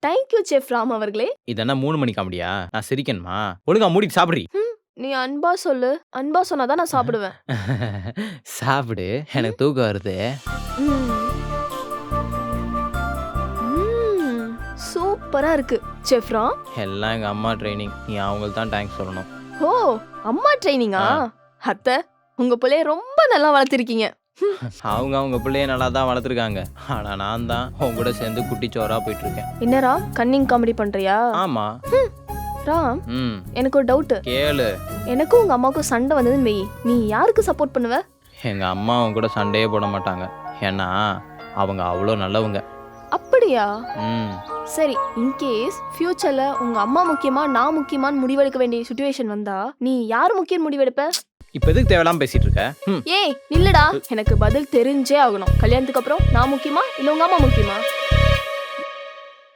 Thank you chef Ram அவர்களே. இதென்ன 3 மணி காமெடியா? நான் சிரிக்கணுமா? ஒழுங்கா மூடிட்டு சாப்பிட்றீ. நீ அன்பா சொல்லு. அன்பா சொன்னா தான் நான் சாப்பிடுவேன். சாப்பிடு. எனக்கு தூக்கம் வருது. ம். ம். சூப்பரா இருக்கு. செஃப் ராம். எல்லாம் எங்க அம்மா ட்ரைனிங். நீ அவங்களுக்கு தான் தேங்க்ஸ் சொல்லணும். ஓ! அம்மா ட்ரெய்னிங்கா? அத்தை, உங்க புள்ளைய ரொம்ப நல்லா வளர்த்திருக்கீங்க. அவங்க பிள்ளைய நல்லா தான் வளர்த்துருக்காங்க. ஆனா நான் தான் உன் கூட சேர்ந்து குட்டிச்சோரா போயிட்டு இருக்கேன். என்னடா கன்னிங் காமெடி பண்றியா? ஆமா. ராம், எனக்கு ஒரு டவுட். கேளு. எனக்கும் உங்க அம்மாவுக்கும் சண்டை வந்ததுன்னு வை, நீ யாருக்கு சப்போர்ட் பண்ணுவ? எங்க அம்மா அவங்க கூட சண்டையே போட மாட்டாங்க. ஏன்னா அவங்க அவ்வளோ நல்லவங்க. அப்படியா? ம். சரி, இன்கேஸ் ஃபியூச்சர்ல உங்க அம்மா முக்கியமா நான் முக்கியமான்னு முடிவெடுக்க வேண்டிய சிச்சுவேஷன் வந்தா நீ யார் முக்கியம் முடிவெடுப்ப? இப்போ எதுக்கு தேவையில்லாம பேசிட்டு இருக்க? ஏய் நில்லுடா, எனக்கு பதில் தெரிஞ்சே ஆகணும். கல்யாணத்துக்கு அப்புறம் நான் முக்கியமா இல்ல உங்க அம்மா முக்கியமா?